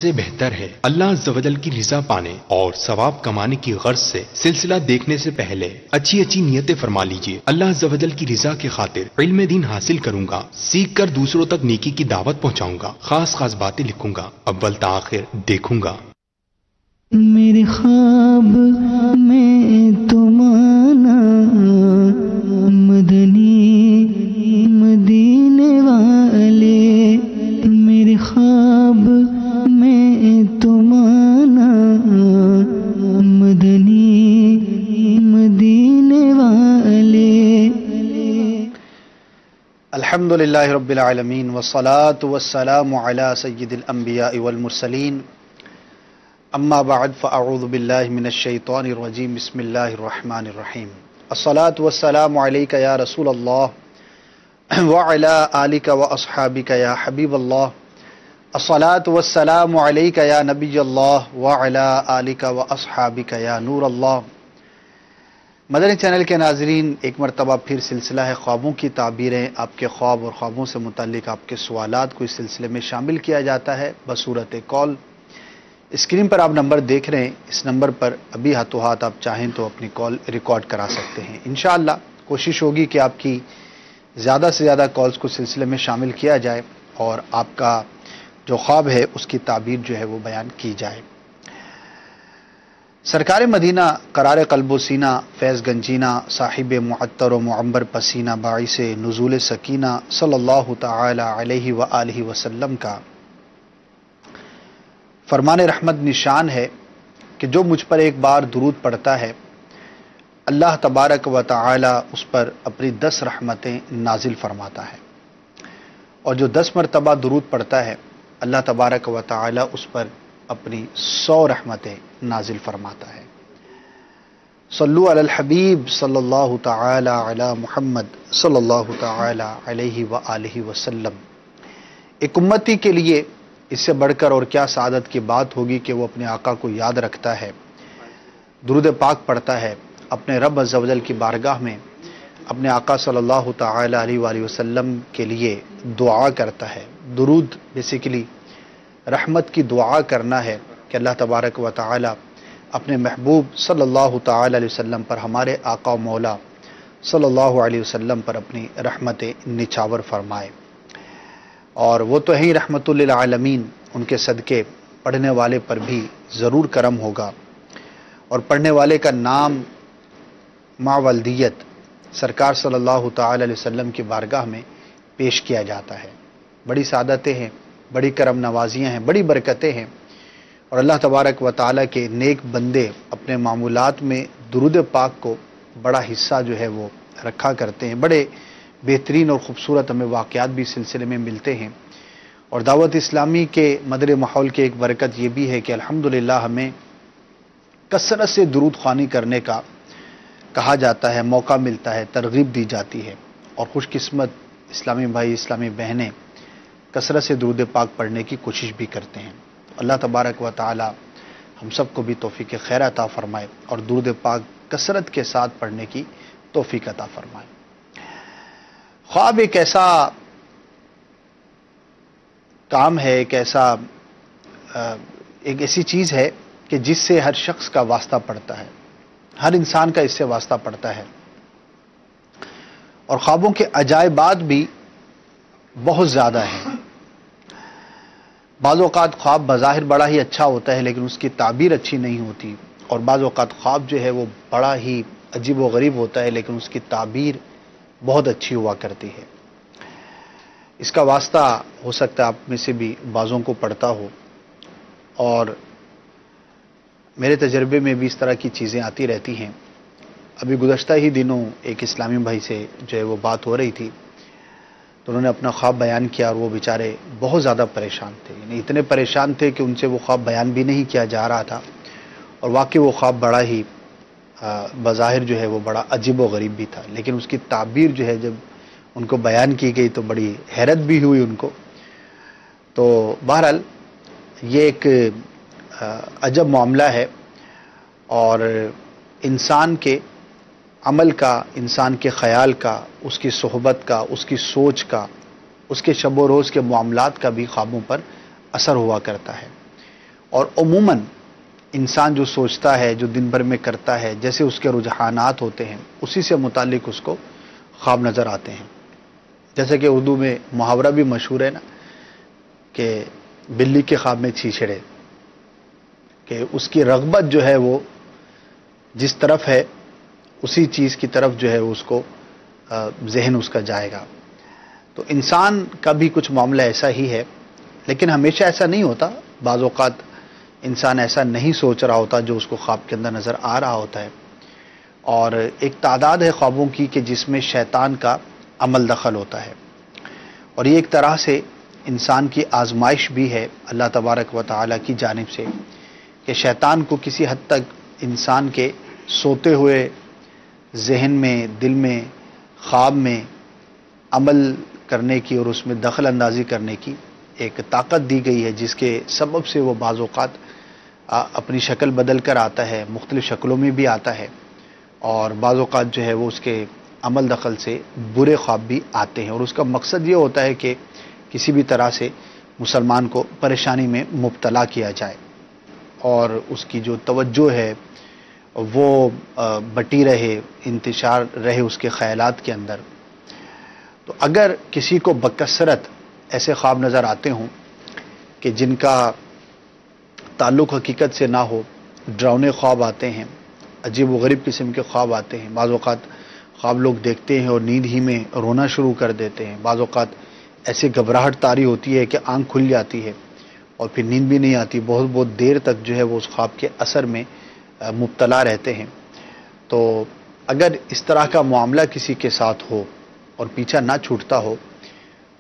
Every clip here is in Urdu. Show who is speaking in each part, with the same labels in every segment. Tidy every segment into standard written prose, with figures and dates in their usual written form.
Speaker 1: سے بہتر ہے اللہ عز و جل کی رضا پانے اور ثواب کمانے کی غرض سے سلسلہ دیکھنے سے پہلے اچھی اچھی نیتیں فرما لیجئے۔ اللہ عز و جل کی رضا کی خاطر علم دین حاصل کروں گا، سیکھ کر دوسروں تک نیکی کی دعوت پہنچاؤں گا، خاص خاص باتیں لکھوں گا، اول تا آخر دیکھوں گا۔
Speaker 2: میرے خواب میں تمہارا مدنی مدینے والے، میرے خواب میں تمہارا مدنی مدینے والے۔
Speaker 3: الحمدللہ رب العالمین والصلاة والسلام علی سید الانبیاء والمرسلین، اما بعد فاعوذ باللہ من الشیطان الرجیم، بسم اللہ الرحمن الرحیم۔ الصلاة والسلام علیک یا رسول اللہ وعلی آلک واصحابک یا حبیب اللہ، الصلاة والسلام علیک یا نبی اللہ وعلی آلک واصحابک یا نور اللہ۔ مدنی چینل کے ناظرین، ایک مرتبہ پھر سلسلہ ہے خوابوں کی تعبیریں، آپ کے خواب اور خوابوں سے متعلق آپ کے سوالات کو اس سلسلے میں شامل کیا جاتا ہے بصورت کال۔ اسکرین پر آپ نمبر دیکھ رہے ہیں، اس نمبر پر ابھی ہاتھوں ہاتھ آپ چاہیں تو اپنی کال ریکارڈ کرا سکتے ہیں۔ انشاءاللہ کوشش ہوگی کہ آپ کی زیادہ سے زیادہ کالز کو سلسلے میں شامل کیا جائے اور آپ کا جو خواب ہے اس کی تعبیر جو ہے وہ بیان کی جائے۔ سرکار مدینہ قرار قلب و سینہ، فیض گنجینہ، صاحب معطر و معمبر پسینہ، باعث نزول سکینہ صلی اللہ تعالی علیہ وآلہ وسلم کا فرمان رحمت نشان ہے کہ جو مجھ پر ایک بار درود پڑھتا ہے، اللہ تبارک و تعالی اس پر اپنی 10 رحمتیں نازل فرماتا ہے، اور جو 10 مرتبہ درود پڑھتا ہے اللہ تبارک و تعالی اس پر اپنی 100 رحمتیں نازل فرماتا ہے۔ صلو علی الحبیب صلی اللہ تعالی علی محمد صلی اللہ تعالی علیہ وآلہ وسلم۔ ایک امتی کے لیے اس سے بڑھ کر اور کیا سعادت کی بات ہوگی کہ وہ اپنے آقا کو یاد رکھتا ہے، درود پاک پڑھتا ہے، اپنے رب عز و جل کی بارگاہ میں اپنے آقا صلی اللہ تعالی علیہ وآلہ وسلم کے لیے دعا کرتا ہے۔ درود بیسیکلی رحمت کی دعا کرنا ہے کہ اللہ تبارک و تعالی اپنے محبوب صلی اللہ تعالی علیہ وسلم پر، ہمارے آقا و مولا صلی اللہ علیہ وسلم پر اپنی رحمت نچھاور فرمائے۔ اور وہ تو ہیں رحمت للعالمین، ان کے صدقے پڑھنے والے پر بھی ضرور کرم ہوگا، اور پڑھنے والے کا نام مع ولدیت سرکار صلی اللہ تعالی علیہ وسلم کی بارگاہ میں پیش کیا جاتا ہے۔ بڑی سعادتیں ہیں، بڑی کرم نوازیاں ہیں، بڑی برکتیں ہیں، اور اللہ تبارک و تعالی کے نیک بندے اپنے معمولات میں درود پاک کو بڑا حصہ جو ہے وہ رکھا کرتے ہیں۔ بڑے بہترین اور خوبصورت ہمیں واقعات بھی اس سلسلے میں ملتے ہیں، اور دعوت اسلامی کے مدر ماحول کی ایک برکت یہ بھی ہے کہ الحمدللہ ہمیں کثرت سے درود خوانی کرنے کا کہا جاتا ہے، موقع ملتا ہے، ترغیب دی جاتی ہے، اور خوش قسمت اسلامی بھائی اسلامی بہنیں کثرت سے درود پاک پڑھنے کی کوشش بھی کرتے ہیں۔ اللہ تبارک و تعالی ہم سب کو بھی توفیق خیر عطا فرمائے اور درود پاک کثرت کے ساتھ پڑھنے کی توفیق عطا فرمائے۔ خواب ایک ایسا کام ہے، ایک ایسی چیز ہے کہ جس سے ہر شخص کا واسطہ پڑتا ہے، ہر انسان کا اس سے واسطہ پڑتا ہے، اور خوابوں کے عجائبات بھی بہت زیادہ ہیں۔ بعض اوقات خواب بظاہر بڑا ہی اچھا ہوتا ہے لیکن اس کی تعبیر اچھی نہیں ہوتی، اور بعض اوقات خواب جو ہے وہ بڑا ہی عجیب و غریب ہوتا ہے لیکن اس کی تعبیر بہت اچھی ہوا کرتی ہے۔ اس کا واسطہ ہو سکتا ہے آپ میں سے بھی بعضوں کو پڑتا ہو، اور میرے تجربے میں بھی اس طرح کی چیزیں آتی رہتی ہیں۔ ابھی گزشتہ ہی دنوں ایک اسلامی بھائی سے جو ہے وہ بات ہو رہی تھی، تو انہوں نے اپنا خواب بیان کیا، اور وہ بیچارے بہت زیادہ پریشان تھے، یعنی اتنے پریشان تھے کہ ان سے وہ خواب بیان بھی نہیں کیا جا رہا تھا، اور واقعی وہ خواب بڑا ہی بظاہر جو ہے وہ بڑا عجیب و غریب بھی تھا، لیکن اس کی تعبیر جو ہے جب ان کو بیان کی گئی تو بڑی حیرت بھی ہوئی ان کو۔ تو بہرحال یہ ایک عجب معاملہ ہے، اور انسان کے عمل کا، انسان کے خیال کا، اس کی صحبت کا، اس کی سوچ کا، اس کے شب و روز کے معاملات کا بھی خوابوں پر اثر ہوا کرتا ہے۔ اور عموماً انسان جو سوچتا ہے، جو دن بھر میں کرتا ہے، جیسے اس کے رجحانات ہوتے ہیں اسی سے متعلق اس کو خواب نظر آتے ہیں. جیسے کہ اردو میں محاورہ بھی مشہور ہے نا کہ بلی کے خواب میں چھیچڑے، کہ اس کی رغبت جو ہے وہ جس طرف ہے اسی چیز کی طرف جو ہے اس کو ذہن اس کا جائے گا. تو انسان کا بھی کچھ معاملہ ایسا ہی ہے، لیکن ہمیشہ ایسا نہیں ہوتا. بعض اوقات انسان ایسا نہیں سوچ رہا ہوتا جو اس کو خواب کے اندر نظر آ رہا ہوتا ہے. اور ایک تعداد ہے خوابوں کی کہ جس میں شیطان کا عمل دخل ہوتا ہے، اور یہ ایک طرح سے انسان کی آزمائش بھی ہے اللہ تبارک و تعالیٰ کی جانب سے، کہ شیطان کو کسی حد تک انسان کے سوتے ہوئے ذہن میں، دل میں، خواب میں عمل کرنے کی اور اس میں دخل اندازی کرنے کی ایک طاقت دی گئی ہے، جس کے سبب سے وہ بعض اوقات اپنی شکل بدل کر آتا ہے، مختلف شکلوں میں بھی آتا ہے، اور بعض اوقات جو ہے وہ اس کے عمل دخل سے برے خواب بھی آتے ہیں. اور اس کا مقصد یہ ہوتا ہے کہ کسی بھی طرح سے مسلمان کو پریشانی میں مبتلا کیا جائے اور اس کی جو توجہ ہے وہ بٹی رہے، انتشار رہے اس کے خیالات کے اندر. تو اگر کسی کو بکثرت ایسے خواب نظر آتے ہوں کہ جن کا تعلق حقیقت سے نہ ہو، ڈراؤنے خواب آتے ہیں، عجیب و غریب قسم کے خواب آتے ہیں، بعض اوقات خواب لوگ دیکھتے ہیں اور نیند ہی میں رونا شروع کر دیتے ہیں، بعض اوقات ایسے گھبراہٹ طاری ہوتی ہے کہ آنکھ کھل جاتی ہے اور پھر نیند بھی نہیں آتی، بہت بہت دیر تک جو ہے وہ اس خواب کے اثر میں مبتلا رہتے ہیں. تو اگر اس طرح کا معاملہ کسی کے ساتھ ہو اور پیچھا نہ چھوٹتا ہو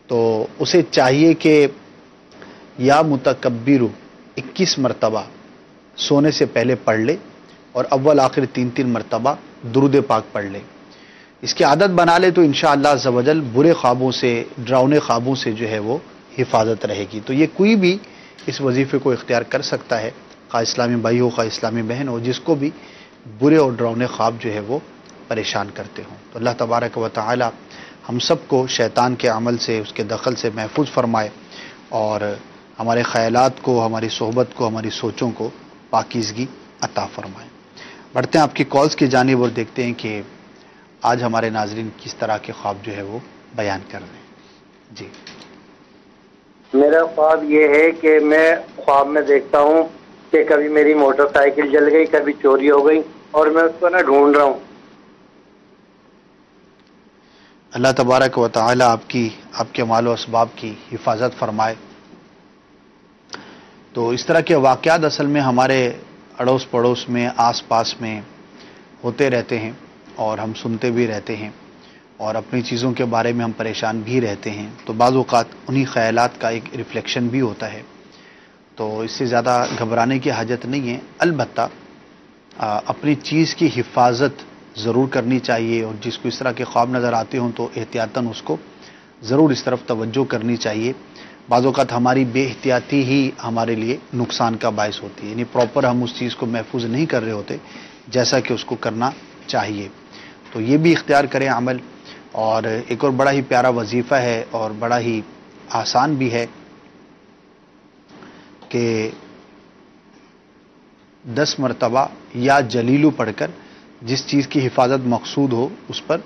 Speaker 3: تو اسے چاہیے کہ یا متکبر 21 مرتبہ سونے سے پہلے پڑھ لے اور اول آخر 3 مرتبہ درود پاک پڑھ لے. اس کی عادت بنا لے تو انشاءاللہ عز و جل برے خوابوں سے، ڈراؤنے خوابوں سے جو ہے وہ حفاظت رہے گی. تو یہ کوئی بھی اس وظیفے کو اختیار کر سکتا ہے، خواہ اسلامی بھائی ہو، خواہ اسلامی بہن ہو، جس کو بھی برے اور ڈراؤنے خواب جو ہے وہ پریشان کرتے ہوں. تو اللہ تبارک و تعالی ہم سب کو شیطان کے عمل سے، اس کے دخل سے محفوظ فرمائے اور ہمارے خیالات کو، ہماری صحبت کو، ہماری سوچوں کو پاکیزگی عطا فرمائے. بڑھتے ہیں آپ کی کالز کی جانب اور دیکھتے ہیں کہ آج ہمارے ناظرین کس طرح کے خواب جو ہے وہ بیان کر رہے ہیں. جی،
Speaker 4: میرا خواب یہ ہے کہ میں خواب میں دیکھتا ہوں کہ کبھی میری موٹر سائیکل جل گئی، کبھی چوری ہو گئی اور میں اس کو ڈھونڈ رہا ہوں.
Speaker 3: اللہ تبارک و تعالی آپ کے مال و اسباب کی حفاظت فرمائے. تو اس طرح کے واقعات اصل میں ہمارے اڑوس پڑوس میں، آس پاس میں ہوتے رہتے ہیں اور ہم سنتے بھی رہتے ہیں اور اپنی چیزوں کے بارے میں ہم پریشان بھی رہتے ہیں. تو بعض اوقات انہی خیالات کا ایک ریفلیکشن بھی ہوتا ہے. تو اس سے زیادہ گھبرانے کی حاجت نہیں ہے. البتہ اپنی چیز کی حفاظت ضرور کرنی چاہیے، اور جس کو اس طرح کے خواب نظر آتے ہوں تو احتیاطاً اس کو ضرور اس طرف توجہ کرنی چاہیے. بعض اوقات ہماری بے احتیاطی ہی ہمارے لیے نقصان کا باعث ہوتی ہے، یعنی پراپر ہم اس چیز کو محفوظ نہیں کر رہے ہوتے جیسا کہ اس کو کرنا چاہیے. تو یہ بھی اختیار کریں عمل. اور ایک اور بڑا ہی پیارا وظیفہ ہے اور بڑا ہی آسان بھی ہے کہ 10 مرتبہ یا جلیلو پڑھ کر جس چیز کی حفاظت مقصود ہو اس پر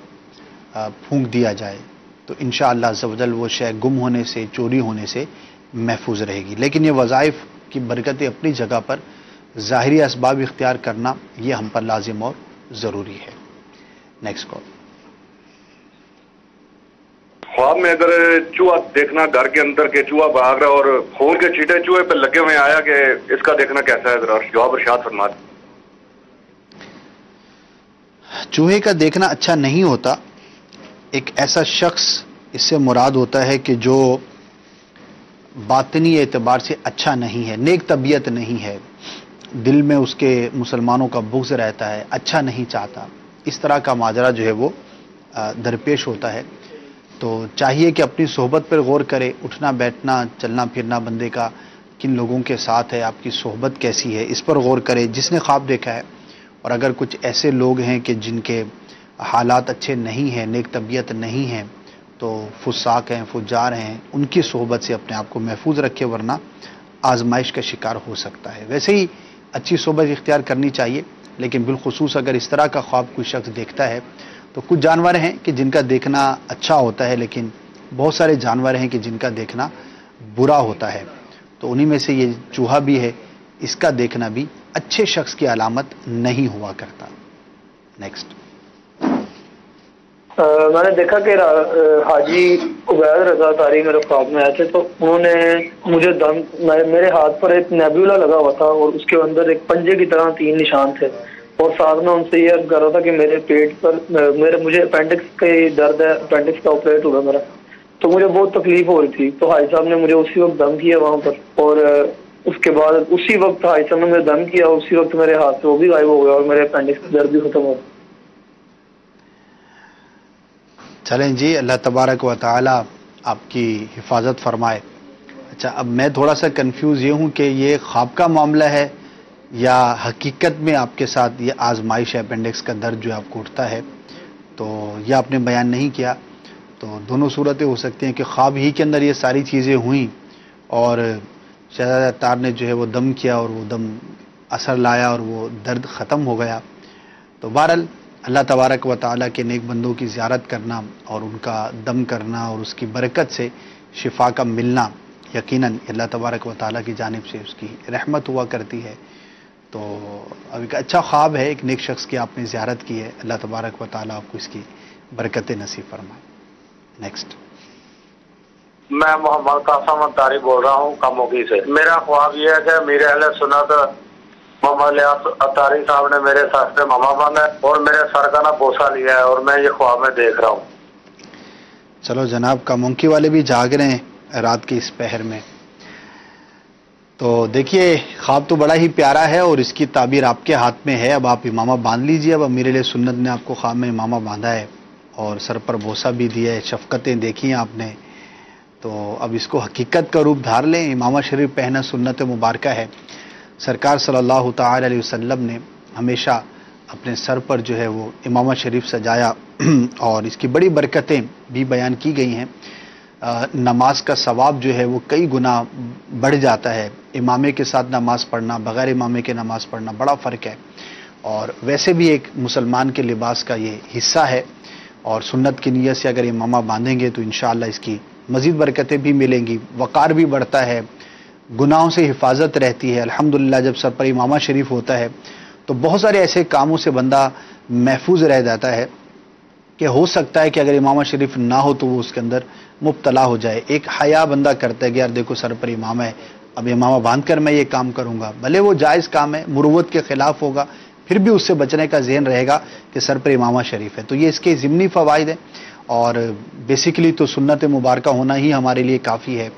Speaker 3: پھونک دیا جائے تو انشاءاللہ عز و جل وہ شے گم ہونے سے، چوری ہونے سے محفوظ رہے گی. لیکن یہ وظائف کی برکتیں اپنی جگہ پر، ظاہری اسباب اختیار کرنا یہ ہم پر لازم اور ضروری ہے. Next call.
Speaker 5: خواب میں اگر چوہا دیکھنا گھر کے اندر کے چوہا بھاگ رہا اور خون کے چھینٹے چوہے پہ لگے ہوئے آیا کہ اس کا دیکھنا کیسا ہے، ذرا جواب ارشاد فرما دیں.
Speaker 3: چوہے کا دیکھنا اچھا نہیں ہوتا. ایک ایسا شخص اس سے مراد ہوتا ہے کہ جو باطنی اعتبار سے اچھا نہیں ہے، نیک طبیعت نہیں ہے، دل میں اس کے مسلمانوں کا بغض رہتا ہے، اچھا نہیں چاہتا. اس طرح کا ماجرا جو ہے وہ درپیش ہوتا ہے. تو چاہیے کہ اپنی صحبت پر غور کرے. اٹھنا بیٹھنا، چلنا پھرنا بندے کا کن لوگوں کے ساتھ ہے، آپ کی صحبت کیسی ہے، اس پر غور کرے جس نے خواب دیکھا ہے. اور اگر کچھ ایسے لوگ ہیں کہ جن کے حالات اچھے نہیں ہیں، نیک طبیعت نہیں ہیں، تو فساق ہیں، فجار ہیں، ان کی صحبت سے اپنے آپ کو محفوظ رکھے، ورنہ آزمائش کا شکار ہو سکتا ہے۔ ویسے ہی اچھی صحبت اختیار کرنی چاہیے، لیکن بالخصوص اگر اس طرح کا خواب کوئی شخص دیکھتا ہے تو کچھ جانور ہیں کہ جن کا دیکھنا اچھا ہوتا ہے، لیکن بہت سارے جانور ہیں کہ جن کا دیکھنا برا ہوتا ہے، تو انہی میں سے یہ چوہا بھی ہے، اس کا دیکھنا بھی اچھے شخص کی علامت نہیں ہوا کرتا۔ نیکسٹ۔
Speaker 6: میں نے دیکھا کہ حاجی عبید رضا تاری میرے خواب میں آئے تھے، تو انہوں نے مجھے میرے ہاتھ پر ایک نیبیولا لگا ہوا تھا اور اس کے اندر ایک پنجے کی طرح 3 نشان تھے، اور ساتھ میں ان سے یہ عرض کر رہا تھا کہ میرے پیٹ پر مجھے اپینڈکس کا درد ہے، اپینڈکس کا آپریٹ ہوا میرا، تو مجھے بہت تکلیف ہو رہی تھی، تو حاجی صاحب نے مجھے اسی وقت دم کیا وہاں پر، اور اس کے بعد اسی وقت حاجی صاحب نے مجھے دم کیا، اسی وقت میرے ہاتھ سے وہ بھی غائب ہو گیا اور میرے اپینڈکس کا درد بھی ختم ہو گیا۔
Speaker 3: چلیں جی، اللہ تبارک و تعالی آپ کی حفاظت فرمائے۔ اچھا، اب میں تھوڑا سا کنفیوز یہ ہوں کہ یہ خواب کا معاملہ ہے یا حقیقت میں آپ کے ساتھ یہ آزمائش ہے، اپینڈکس کا درد جو آپ کو اٹھتا ہے، تو یہ آپ نے بیان نہیں کیا، تو دونوں صورتیں ہو سکتی ہیں کہ خواب ہی کے اندر یہ ساری چیزیں ہوئیں اور شہزادہ اتار نے جو ہے وہ دم کیا اور وہ دم اثر لایا اور وہ درد ختم ہو گیا۔ تو بہرحال اللہ تبارک و تعالیٰ کے نیک بندوں کی زیارت کرنا اور ان کا دم کرنا اور اس کی برکت سے شفا کا ملنا یقیناً اللہ تبارک و تعالیٰ کی جانب سے اس کی رحمت ہوا کرتی ہے۔ تو اب ایک اچھا خواب ہے، ایک نیک شخص کی آپ نے زیارت کی ہے، اللہ تبارک و تعالیٰ آپ کو اس کی برکتیں نصیب فرمائے۔ نیکسٹ۔
Speaker 4: میں محمد قاسم اتاری بول رہا ہوں کموگی سے۔ میرا خواب یہ ہے کہ میرے اہل سنت محمد الیاس اتاری صاحب نے میرے سر پہ ماما باندھا ہے اور میرے سر کا بوسہ لیا ہے، اور میں یہ خواب میں دیکھ رہا ہوں۔
Speaker 3: چلو جناب، کمونکی والے بھی جاگ رہے ہیں رات کے اس پہر میں۔ تو دیکھیے، خواب تو بڑا ہی پیارا ہے اور اس کی تعبیر آپ کے ہاتھ میں ہے۔ اب آپ امامہ باندھ لیجئے۔ اب امیر علیہ سنت نے آپ کو خواب میں امامہ باندھا ہے اور سر پر بوسہ بھی دیا ہے، شفقتیں دیکھی ہیں آپ نے، تو اب اس کو حقیقت کا روپ دھار لیں۔ امامہ شریف پہنا سنت مبارکہ ہے۔ سرکار صلی اللہ تعالی علیہ وسلم نے ہمیشہ اپنے سر پر جو ہے وہ امامہ شریف سجایا اور اس کی بڑی برکتیں بھی بیان کی گئی ہیں۔ نماز کا ثواب جو ہے وہ کئی گنا بڑھ جاتا ہے۔ امامے کے ساتھ نماز پڑھنا، بغیر امامے کے نماز پڑھنا بڑا فرق ہے، اور ویسے بھی ایک مسلمان کے لباس کا یہ حصہ ہے، اور سنت کی نیت سے اگر امامہ باندھیں گے تو انشاءاللہ اس کی مزید برکتیں بھی ملیں گی، وقار بھی بڑھتا ہے، گناہوں سے حفاظت رہتی ہے۔ الحمدللہ جب سر پر امامہ شریف ہوتا ہے تو بہت سارے ایسے کاموں سے بندہ محفوظ رہ جاتا ہے کہ ہو سکتا ہے کہ اگر امامہ شریف نہ ہو تو وہ اس کے اندر مبتلا ہو جائے۔ ایک حیا بندہ کرتا ہے کہ یار دیکھو سر پر امامہ ہے، اب امامہ باندھ کر میں یہ کام کروں گا، بھلے وہ جائز کام ہے، مروت کے خلاف ہوگا، پھر بھی اس سے بچنے کا ذہن رہے گا کہ سر پر امامہ شریف ہے۔ تو یہ اس کے ضمنی فوائد ہیں، اور بیسیکلی تو سنت مبارکہ ہونا ہی ہمارے لیے کافی ہے،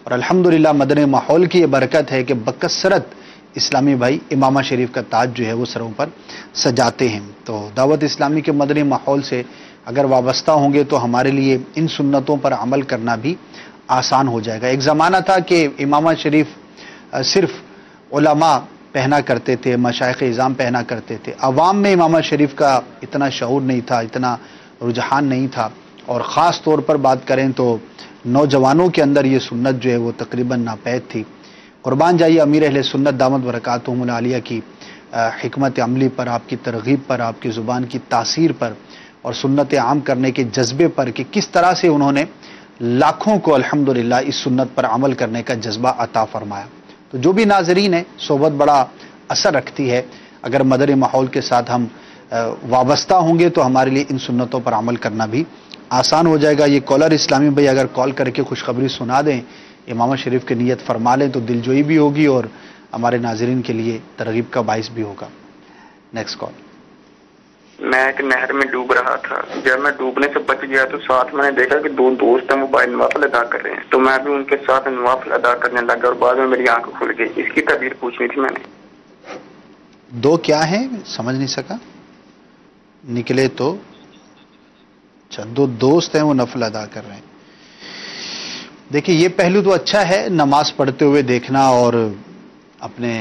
Speaker 3: اور الحمدللہ مدنی ماحول کی یہ برکت ہے کہ بکثرت اسلامی بھائی امامہ شریف کا تاج جو ہے وہ سروں پر سجاتے ہیں۔ تو دعوت اسلامی کے مدنی ماحول سے اگر وابستہ ہوں گے تو ہمارے لیے ان سنتوں پر عمل کرنا بھی آسان ہو جائے گا۔ ایک زمانہ تھا کہ امامہ شریف صرف علماء پہنا کرتے تھے، مشائخ اعظام پہنا کرتے تھے، عوام میں امامہ شریف کا اتنا شعور نہیں تھا، اتنا رجحان نہیں تھا، اور خاص طور پر بات کریں تو نوجوانوں کے اندر یہ سنت جو ہے وہ تقریباً ناپید تھی۔ قربان جائیے امیر اہل سنت دامت برکاتہم العالیہ کی حکمت عملی پر، آپ کی ترغیب پر، آپ کی زبان کی تاثیر پر اور سنت عام کرنے کے جذبے پر کہ کس طرح سے انہوں نے لاکھوں کو الحمدللہ اس سنت پر عمل کرنے کا جذبہ عطا فرمایا۔ تو جو بھی ناظرین ہیں، صحبت بڑا اثر رکھتی ہے، اگر مدنی ماحول کے ساتھ ہم وابستہ ہوں گے تو ہمارے لیے ان سنتوں پر عمل کرنا بھی آسان ہو جائے گا۔ یہ کالر اسلامی بھائی اگر کال کر کے خوشخبری سنا دیں، امامہ شریف کی نیت فرما لیں تو دل جوئی بھی ہوگی اور ہمارے ناظرین کے لیے ترغیب کا باعث بھی ہوگا۔ Next call.
Speaker 7: میں ایک نہر میں ڈوب رہا تھا، جب میں ڈوبنے سے بچ گیا تو ساتھ میں نے دیکھا کہ 2 دوست ہیں موبائل نوافل ادا کر رہے ہیں، تو میں بھی ان کے ساتھ نوافل ادا کرنے لگا اور بعد میں میری آنکھ کھل گئی۔ اس کی تعبیر پوچھنی تھی میں نے۔
Speaker 3: 2 کیا ہیں سمجھ نہیں سکا، نکلے تو اچھا 2 دوست ہیں وہ نفل ادا کر رہے ہیں۔ دیکھیے یہ پہلو تو اچھا ہے، نماز پڑھتے ہوئے دیکھنا اور اپنے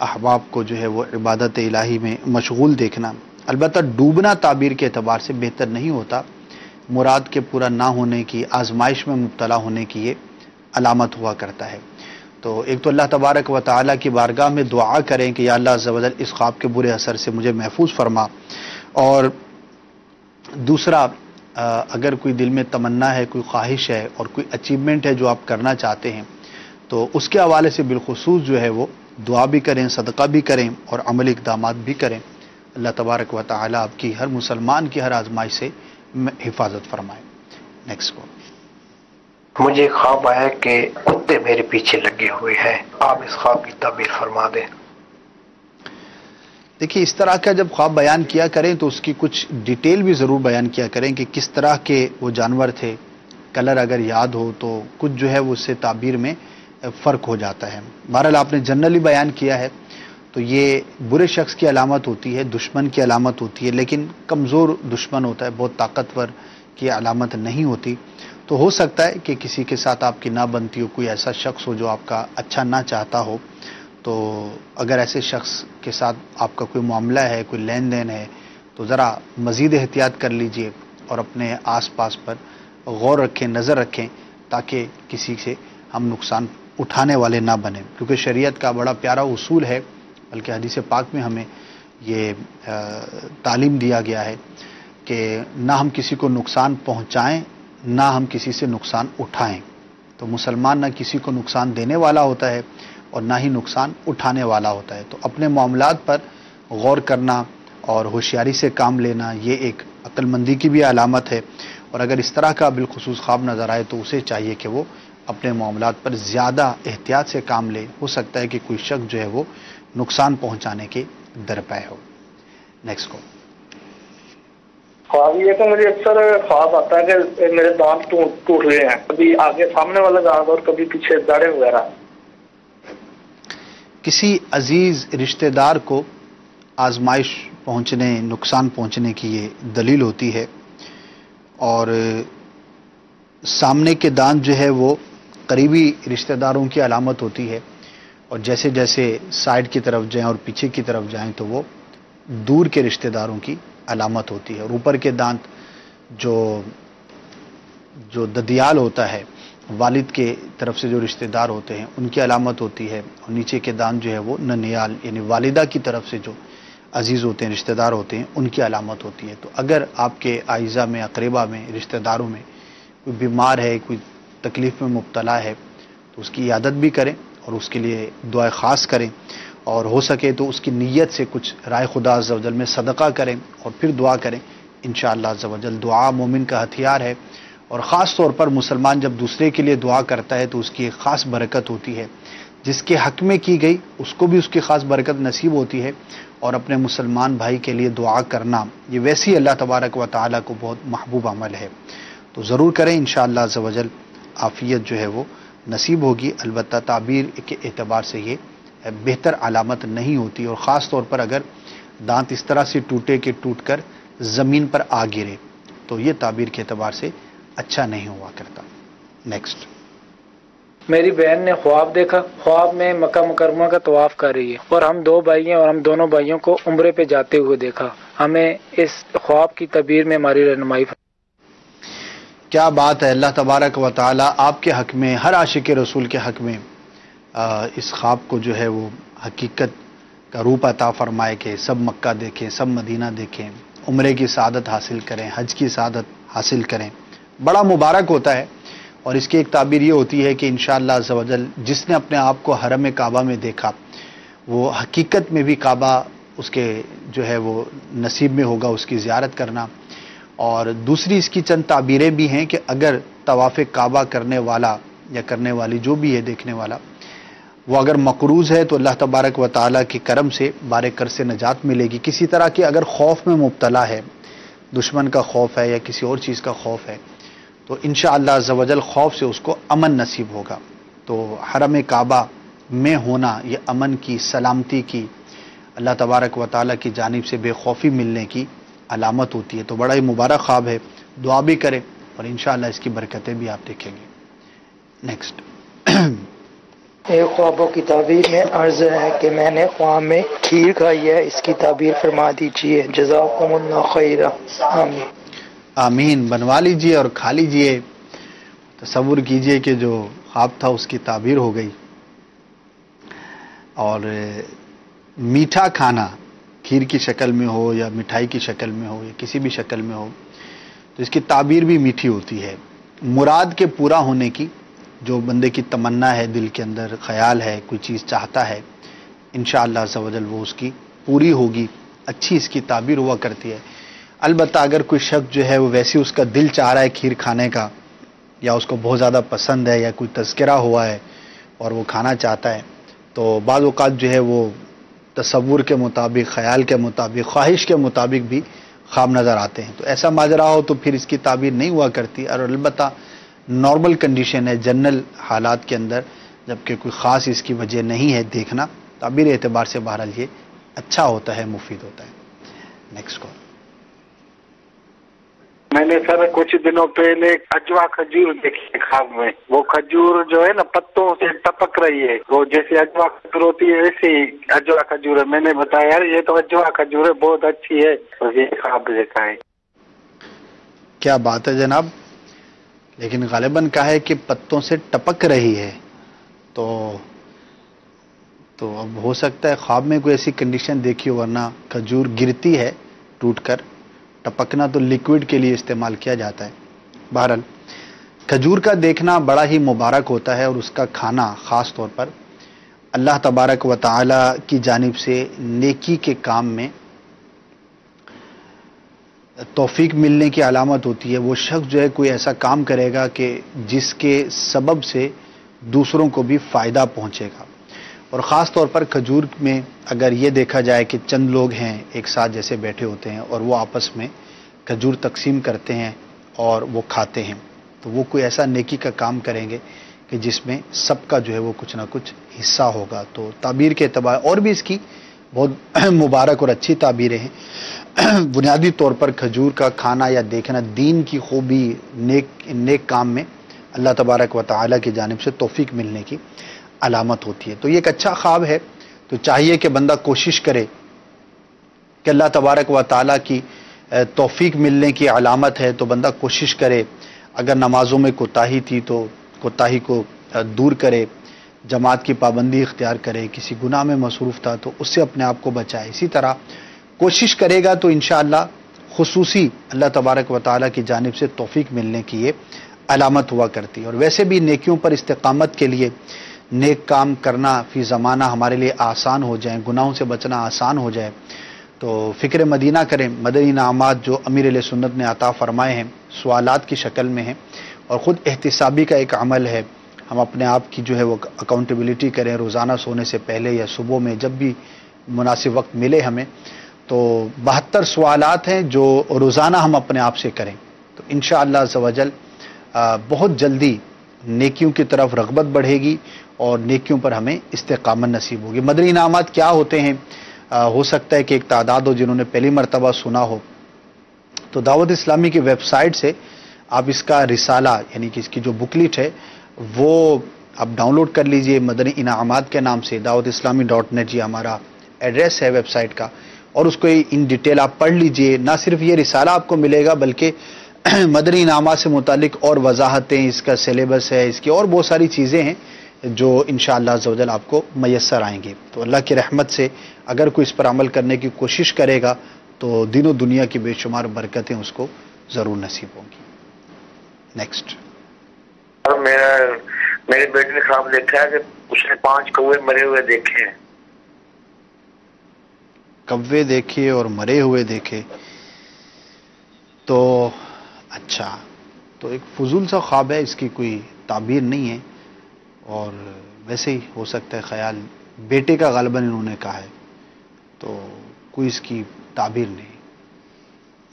Speaker 3: احباب کو جو ہے وہ عبادت الہی میں مشغول دیکھنا، البتہ ڈوبنا تعبیر کے اعتبار سے بہتر نہیں ہوتا، مراد کے پورا نہ ہونے کی، آزمائش میں مبتلا ہونے کی یہ علامت ہوا کرتا ہے۔ تو ایک تو اللہ تبارک و تعالیٰ کی بارگاہ میں دعا کریں کہ یا اللہ عز و جل اس خواب کے برے اثر سے مجھے محفوظ فرما. اور دوسرا اگر کوئی دل میں تمنا ہے, کوئی خواہش ہے اور کوئی اچیومنٹ ہے جو آپ کرنا چاہتے ہیں, تو اس کے حوالے سے بالخصوص جو ہے وہ دعا بھی کریں, صدقہ بھی کریں اور عملی اقدامات بھی کریں. اللہ تبارک و تعالیٰ آپ کی ہر مسلمان کی ہر آزمائش سے حفاظت فرمائے. نیکسٹ کو
Speaker 8: مجھے خواب آیا کہ کتے میرے پیچھے لگے ہوئے ہیں, آپ اس خواب کی تعبیر فرما دیں.
Speaker 3: دیکھیے, اس طرح کا جب خواب بیان کیا کریں تو اس کی کچھ ڈیٹیل بھی ضرور بیان کیا کریں کہ کس طرح کے وہ جانور تھے. کلر اگر یاد ہو تو کچھ جو ہے وہ اس سے تعبیر میں فرق ہو جاتا ہے. بہرحال آپ نے جنرلی بیان کیا ہے تو یہ برے شخص کی علامت ہوتی ہے, دشمن کی علامت ہوتی ہے, لیکن کمزور دشمن ہوتا ہے, بہت طاقتور کی علامت نہیں ہوتی. تو ہو سکتا ہے کہ کسی کے ساتھ آپ کی نہ بنتی ہو, کوئی ایسا شخص ہو جو آپ کا اچھا نہ چاہتا ہو. تو اگر ایسے شخص کے ساتھ آپ کا کوئی معاملہ ہے, کوئی لین دین ہے, تو ذرا مزید احتیاط کر لیجئے اور اپنے آس پاس پر غور رکھیں, نظر رکھیں, تاکہ کسی سے ہم نقصان اٹھانے والے نہ بنیں. کیونکہ شریعت کا بڑا پیارا اصول ہے, بلکہ حدیث پاک میں ہمیں یہ تعلیم دیا گیا ہے کہ نہ ہم کسی کو نقصان پہنچائیں, نہ ہم کسی سے نقصان اٹھائیں. تو مسلمان نہ کسی کو نقصان دینے والا ہوتا ہے اور نہ ہی نقصان اٹھانے والا ہوتا ہے. تو اپنے معاملات پر غور کرنا اور ہوشیاری سے کام لینا یہ ایک عقل مندی کی بھی علامت ہے. اور اگر اس طرح کا بالخصوص خواب نظر آئے تو اسے چاہیے کہ وہ اپنے معاملات پر زیادہ احتیاط سے کام لے. ہو سکتا ہے کہ کوئی شخص جو ہے وہ نقصان پہنچانے کے درپے ہو. نیکسٹ کو
Speaker 6: خواب یہ کہ مجھے اکثر خواب آتا ہے کہ میرے دانت ٹوٹ رہے ہیں, کبھی آگے سامنے والا دانت اور کبھی پیچھے داڑھیں وغیرہ.
Speaker 3: کسی عزیز رشتہ دار کو آزمائش پہنچنے, نقصان پہنچنے کی یہ دلیل ہوتی ہے. اور سامنے کے دانت جو ہے وہ قریبی رشتہ داروں کی علامت ہوتی ہے, اور جیسے جیسے سائڈ کی طرف جائیں اور پیچھے کی طرف جائیں تو وہ دور کے رشتہ داروں کی علامت ہوتی ہے. اور اوپر کے دانت جو ددیال ہوتا ہے, والد کے طرف سے جو رشتہ دار ہوتے ہیں ان کی علامت ہوتی ہے. اور نیچے کے دانت جو ہے وہ ننیال یعنی والدہ کی طرف سے جو عزیز ہوتے ہیں, رشتہ دار ہوتے ہیں, ان کی علامت ہوتی ہے. تو اگر آپ کے اعزہ میں, اقربا میں, رشتہ داروں میں کوئی بیمار ہے, کوئی تکلیف میں مبتلا ہے, تو اس کی عیادت بھی کریں اور اس کے لیے دعائیں خاص کریں. اور ہو سکے تو اس کی نیت سے کچھ رائے خدا عز و جل میں صدقہ کریں اور پھر دعا کریں. انشاءاللہ عز و جل دعا مومن کا ہتھیار ہے, اور خاص طور پر مسلمان جب دوسرے کے لیے دعا کرتا ہے تو اس کی ایک خاص برکت ہوتی ہے. جس کے حق میں کی گئی اس کو بھی اس کی خاص برکت نصیب ہوتی ہے. اور اپنے مسلمان بھائی کے لیے دعا کرنا یہ ویسی اللہ تبارک و تعالیٰ کو بہت محبوب عمل ہے. تو ضرور کریں, انشاءاللہ عز و جل عافیت جو ہے وہ نصیب ہوگی. البتہ تعبیر کے اعتبار سے یہ بہتر علامت نہیں ہوتی, اور خاص طور پر اگر دانت اس طرح سے ٹوٹے کہ ٹوٹ کر زمین پر آ گرے تو یہ تعبیر کے اعتبار سے اچھا نہیں ہوا کرتا. نیکسٹ.
Speaker 9: میری بہن نے خواب دیکھا, خواب میں مکہ مکرمہ کا طواف کر رہی ہے اور ہم دو بھائی ہیں اور ہم دونوں بھائیوں کو عمرے پہ جاتے ہوئے دیکھا. ہمیں اس خواب کی تعبیر میں ہماری رہنمائی.
Speaker 3: کیا بات ہے. اللہ تبارک و تعالیٰ آپ کے حق میں, ہر عاشق رسول کے حق میں اس خواب کو جو ہے وہ حقیقت کا روپ عطا فرمائے کہ سب مکہ دیکھیں, سب مدینہ دیکھیں, عمرے کی سعادت حاصل کریں, حج کی سعادت حاصل کریں. بڑا مبارک ہوتا ہے. اور اس کی ایک تعبیر یہ ہوتی ہے کہ انشاءاللہ عز و جل جس نے اپنے آپ کو حرم کعبہ میں دیکھا وہ حقیقت میں بھی کعبہ اس کے جو ہے وہ نصیب میں ہوگا اس کی زیارت کرنا. اور دوسری اس کی چند تعبیریں بھی ہیں کہ اگر طواف کعبہ کرنے والا یا کرنے والی جو بھی ہے دیکھنے والا وہ اگر مقروض ہے تو اللہ تبارک و تعالیٰ کے کرم سے بارے کر سے نجات ملے گی. کسی طرح کی اگر خوف میں مبتلا ہے, دشمن کا خوف ہے یا کسی اور چیز کا خوف ہے, تو انشاءاللہ عز و جل خوف سے اس کو امن نصیب ہوگا. تو حرم کعبہ میں ہونا یہ امن کی, سلامتی کی, اللہ تبارک و تعالیٰ کی جانب سے بے خوفی ملنے کی علامت ہوتی ہے. تو بڑا ہی مبارک خواب ہے. دعا بھی کریں اور انشاءاللہ اس کی برکتیں بھی آپ دیکھیں گے. نیکسٹ.
Speaker 9: خوابوں کی تعبیر میں عرض ہے کہ میں نے خواب میں کھیر کھائی ہے, اس کی تعبیر فرما دیجیے. جزاکم اللہ خیرا. آمین.
Speaker 3: آمین. بنوا لیجئے اور کھا لیجئے. تصور کیجئے کہ جو خواب تھا اس کی تعبیر ہو گئی. اور میٹھا کھانا کھیر کی شکل میں ہو یا مٹھائی کی شکل میں ہو یا کسی بھی شکل میں ہو تو اس کی تعبیر بھی میٹھی ہوتی ہے. مراد کے پورا ہونے کی، جو بندے کی تمنا ہے، دل کے اندر خیال ہے، کوئی چیز چاہتا ہے، انشاءاللہ عز و جل وہ اس کی پوری ہوگی. اچھی اس کی تعبیر ہوا کرتی ہے. البتہ اگر کوئی شخص جو ہے وہ ویسے اس کا دل چاہ رہا ہے کھیر کھانے کا، یا اس کو بہت زیادہ پسند ہے، یا کوئی تذکرہ ہوا ہے اور وہ کھانا چاہتا ہے، تو بعض اوقات جو ہے وہ تصور کے مطابق، خیال کے مطابق، خواہش کے مطابق بھی خواب نظر آتے ہیں. تو ایسا ماجرا ہو تو پھر اس کی تعبیر نہیں ہوا کرتی. اور البتہ نارمل کنڈیشن ہے، جنرل حالات کے اندر، جبکہ کوئی خاص اس کی وجہ نہیں ہے دیکھنا، تعبیر اعتبار سے بہرحال یہ اچھا ہوتا ہے، مفید ہوتا ہے. Next call.
Speaker 10: میں نے سر کچھ دنوں پہلے اجوا کھجور دیکھی خواب میں. وہ کھجور جو ہے نا پتوں سے ٹپک رہی ہے، وہ جیسے اجوا کھجور ہوتی ہے ویسے ہی اجوا کھجور ہے. میں نے بتایا یار یہ تو اجوا کھجور ہے، بہت اچھی ہے، اور یہ خواب دیکھا ہے.
Speaker 3: کیا بات ہے جناب. لیکن غالباً کہا ہے کہ پتوں سے ٹپک رہی ہے، تو اب ہو سکتا ہے خواب میں کوئی ایسی کنڈیشن دیکھی ہو، ورنہ کھجور گرتی ہے ٹوٹ کر. ٹپکنا تو لیکوڈ کے لیے استعمال کیا جاتا ہے. بہرحال کھجور کا دیکھنا بڑا ہی مبارک ہوتا ہے، اور اس کا کھانا خاص طور پر اللہ تبارک و تعالی کی جانب سے نیکی کے کام میں توفیق ملنے کی علامت ہوتی ہے. وہ شخص جو ہے کوئی ایسا کام کرے گا کہ جس کے سبب سے دوسروں کو بھی فائدہ پہنچے گا. اور خاص طور پر کھجور میں اگر یہ دیکھا جائے کہ چند لوگ ہیں ایک ساتھ جیسے بیٹھے ہوتے ہیں اور وہ آپس میں کھجور تقسیم کرتے ہیں اور وہ کھاتے ہیں، تو وہ کوئی ایسا نیکی کا کام کریں گے کہ جس میں سب کا جو ہے وہ کچھ نہ کچھ حصہ ہوگا. تو تعبیر کے اعتبار اور بھی اس کی بہت مبارک اور اچھی تعبیریں ہیں. بنیادی طور پر کھجور کا کھانا یا دیکھنا دین کی خوبی، نیک کام میں اللہ تبارک و تعالی کی جانب سے توفیق ملنے کی علامت ہوتی ہے. تو یہ ایک اچھا خواب ہے. تو چاہیے کہ بندہ کوشش کرے کہ اللہ تبارک و تعالی کی توفیق ملنے کی علامت ہے تو بندہ کوشش کرے. اگر نمازوں میں کوتاہی تھی تو کوتاہی کو دور کرے، جماعت کی پابندی اختیار کرے، کسی گناہ میں مصروف تھا تو اس سے اپنے آپ کو بچائے. اسی طرح کوشش کرے گا تو انشاءاللہ خصوصی اللہ تبارک و تعالی کی جانب سے توفیق ملنے کی یہ علامت ہوا کرتی ہے. اور ویسے بھی نیکیوں پر استقامت کے لیے، نیک کام کرنا فی زمانہ ہمارے لیے آسان ہو جائیں، گناہوں سے بچنا آسان ہو جائے، تو فکر مدینہ کریں. مدنی انعامات جو امیر علیہ سنت نے عطا فرمائے ہیں سوالات کی شکل میں ہیں، اور خود احتسابی کا ایک عمل ہے. ہم اپنے آپ کی جو ہے وہ اکاؤنٹیبلٹی کریں روزانہ سونے سے پہلے یا صبح میں جب بھی مناسب وقت ملے ہمیں. تو 72 سوالات ہیں جو روزانہ ہم اپنے آپ سے کریں تو انشاءاللہ عز و جل بہت جلدی نیکیوں کی طرف رغبت بڑھے گی اور نیکیوں پر ہمیں استقامت نصیب ہوگی. مدنی انعامات کیا ہوتے ہیں؟ ہو سکتا ہے کہ ایک تعداد ہو جنہوں نے پہلی مرتبہ سنا ہو. تو دعوت اسلامی کی ویب سائٹ سے آپ اس کا رسالہ یعنی کہ اس کی جو بکلیٹ ہے وہ آپ ڈاؤن لوڈ کر لیجئے مدنی انعامات کے نام سے. dawatIslami.net یہ ہمارا ایڈریس ہے ویب سائٹ کا، اور اس کو ان ڈیٹیل آپ پڑھ لیجئے. نہ صرف یہ رسالہ آپ کو ملے گا بلکہ مدنی انعامات سے متعلق اور وضاحتیں، اس کا سلیبس ہے، اس کی اور بہت ساری چیزیں ہیں جو انشاءاللہ عز و جل آپ کو میسر آئیں گے. تو اللہ کی رحمت سے اگر کوئی اس پر عمل کرنے کی کوشش کرے گا تو دین و دنیا کی بے شمار برکتیں اس کو ضرور نصیب ہوں گی. نیکسٹ.
Speaker 4: میرے بیٹے نے خواب دیکھا ہے کہ اس نے 5 کوے مرے ہوئے دیکھے ہیں.
Speaker 3: کوے دیکھے اور مرے ہوئے دیکھے تو اچھا، تو ایک فضول سا خواب ہے، اس کی کوئی تعبیر نہیں ہے، اور ویسے ہی ہو سکتا ہے خیال بیٹے کا غالباً انہوں نے کہا ہے، تو کوئی اس کی تعبیر نہیں.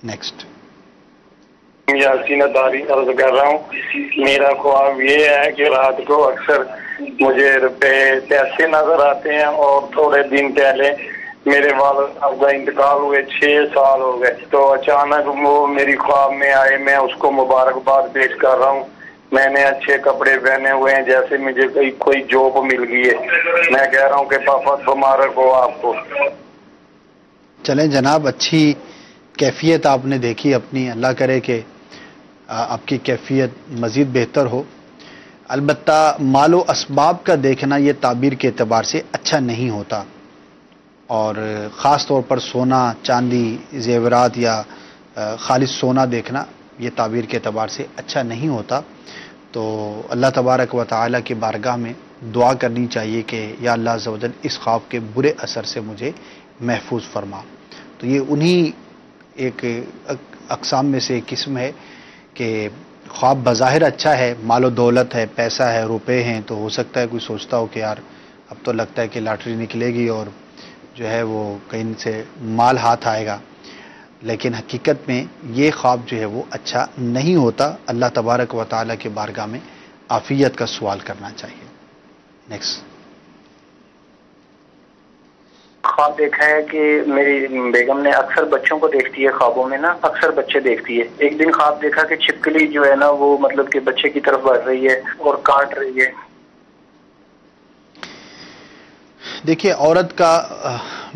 Speaker 3: نیکسٹ.
Speaker 10: یاسین داری عرض کر رہا ہوں. میرا خواب یہ ہے کہ رات کو اکثر مجھے روپے پیسے نظر آتے ہیں، اور تھوڑے دن پہلے میرے والد صاحب کا انتقال ہوئے 6 سال ہو گئے، تو اچانک وہ میری خواب میں آئے. میں اس کو مبارکباد پیش کر رہا ہوں. میں نے اچھے کپڑے پہنے ہوئے ہیں جیسے مجھے کوئی جاب مل گئی ہے. میں کہہ رہا ہوں کہ پاپا مبارک ہو آپ کو.
Speaker 3: چلیں جناب، اچھی کیفیت آپ نے دیکھی اپنی. اللہ کرے کہ آپ کی کیفیت مزید بہتر ہو. البتہ مال و اسباب کا دیکھنا یہ تعبیر کے اعتبار سے اچھا نہیں ہوتا، اور خاص طور پر سونا، چاندی، زیورات یا خالص سونا دیکھنا یہ تعبیر کے اعتبار سے اچھا نہیں ہوتا. تو اللہ تبارک و تعالیٰ کی بارگاہ میں دعا کرنی چاہیے کہ یا اللہ عز و جل اس خواب کے برے اثر سے مجھے محفوظ فرما. تو یہ انہی ایک اقسام میں سے ایک قسم ہے کہ خواب بظاہر اچھا ہے، مال و دولت ہے، پیسہ ہے، روپے ہیں، تو ہو سکتا ہے کوئی سوچتا ہو کہ یار اب تو لگتا ہے کہ لاٹری نکلے گی اور جو ہے وہ کہیں سے مال ہاتھ آئے گا، لیکن حقیقت میں یہ خواب جو ہے وہ اچھا نہیں ہوتا. اللہ تبارک و تعالیٰ کے بارگاہ میں عافیت کا سوال کرنا چاہیے. نیکسٹ.
Speaker 11: خواب دیکھا ہے کہ میری بیگم نے اکثر بچوں کو دیکھتی ہے خوابوں میں نا، اکثر بچے دیکھتی ہے. ایک دن خواب دیکھا کہ چھپکلی جو ہے نا وہ مطلب کہ بچے کی طرف بڑھ رہی ہے اور کاٹ رہی ہے.
Speaker 3: دیکھیے، عورت کا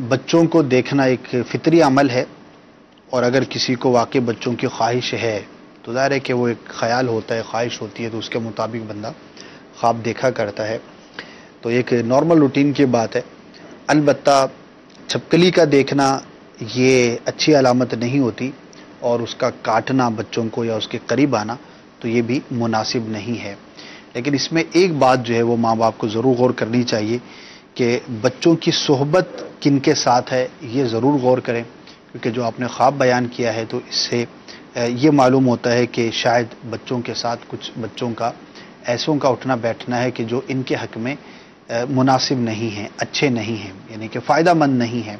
Speaker 3: بچوں کو دیکھنا ایک فطری عمل ہے، اور اگر کسی کو واقعی بچوں کی خواہش ہے تو ظاہر ہے کہ وہ ایک خیال ہوتا ہے، خواہش ہوتی ہے، تو اس کے مطابق بندہ خواب دیکھا کرتا ہے. تو ایک نارمل روٹین کی بات ہے. البتہ چھپکلی کا دیکھنا یہ اچھی علامت نہیں ہوتی، اور اس کا کاٹنا بچوں کو یا اس کے قریب آنا تو یہ بھی مناسب نہیں ہے. لیکن اس میں ایک بات جو ہے وہ ماں باپ کو ضرور غور کرنی چاہیے کہ بچوں کی صحبت کن کے ساتھ ہے، یہ ضرور غور کریں، کیونکہ جو آپ نے خواب بیان کیا ہے تو اس سے یہ معلوم ہوتا ہے کہ شاید بچوں کے ساتھ کچھ بچوں کا ایسوں کا اٹھنا بیٹھنا ہے کہ جو ان کے حق میں مناسب نہیں ہیں، اچھے نہیں ہیں، یعنی کہ فائدہ مند نہیں ہیں.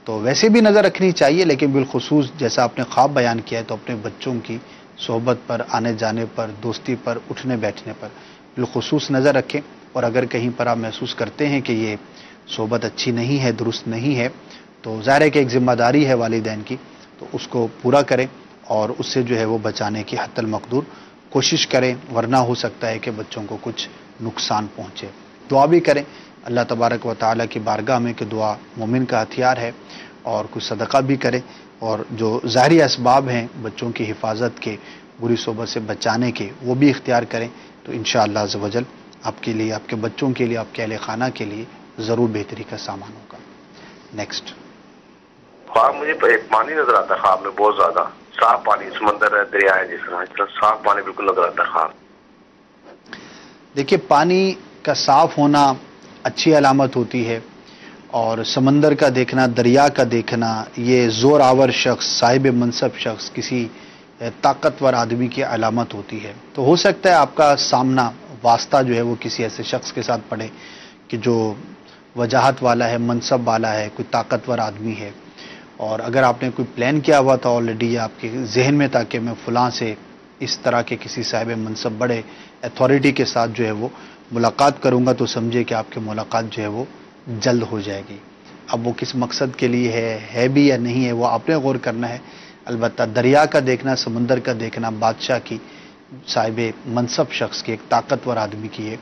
Speaker 3: تو ویسے بھی نظر رکھنی چاہیے، لیکن بالخصوص جیسا آپ نے خواب بیان کیا ہے تو اپنے بچوں کی صحبت پر، آنے جانے پر، دوستی پر، اٹھنے بیٹھنے پر بالخصوص نظر رکھیں. اور اگر کہیں پر آپ محسوس کرتے ہیں کہ یہ صحبت اچھی نہیں ہے، درست نہیں ہے، تو ظاہر ہے کہ ایک ذمہ داری ہے والدین کی، تو اس کو پورا کریں اور اس سے جو ہے وہ بچانے کی حتی المقدور کوشش کریں، ورنہ ہو سکتا ہے کہ بچوں کو کچھ نقصان پہنچے. دعا بھی کریں اللہ تبارک و تعالیٰ کی بارگاہ میں کہ دعا مومن کا ہتھیار ہے، اور کچھ صدقہ بھی کریں، اور جو ظاہری اسباب ہیں بچوں کی حفاظت کے، بری صحبت سے بچانے کے، وہ بھی اختیار کریں. تو انشاءاللہ عز و جل آپ کے لیے، آپ کے بچوں کے لیے، آپ کے اہل خانہ کے لیے ضرور بہتری کا سامان ہوگا. نیکسٹ.
Speaker 5: خواب مجھے پانی نظر آتا ہے، خواب میں بہت زیادہ صاف پانی، سمندر ہے، دریا ہے، جس طرح صاف پانی بالکل نظر آتا ہے خواب.
Speaker 3: دیکھیے، پانی کا صاف ہونا اچھی علامت ہوتی ہے، اور سمندر کا دیکھنا، دریا کا دیکھنا، یہ زور آور شخص، صاحب منصب شخص، کسی طاقتور آدمی کی علامت ہوتی ہے. تو ہو سکتا ہے آپ کا سامنا، واسطہ جو ہے وہ کسی ایسے شخص کے ساتھ پڑے کہ جو وجاہت والا ہے، منصب والا ہے، کوئی طاقتور آدمی ہے. اور اگر آپ نے کوئی پلان کیا ہوا تھا آلریڈی آپ کے ذہن میں تھا کہ میں فلاں سے اس طرح کے کسی صاحب منصب، بڑے اتھارٹی کے ساتھ جو ہے وہ ملاقات کروں گا، تو سمجھے کہ آپ کی ملاقات جو ہے وہ جلد ہو جائے گی. اب وہ کس مقصد کے لیے ہے بھی یا نہیں ہے، وہ آپ نے غور کرنا ہے. البتہ دریا کا دیکھنا، سمندر کا دیکھنا، بادشاہ کی، صاحب منصب شخص کی، ایک طاقتور آدمی کی یہ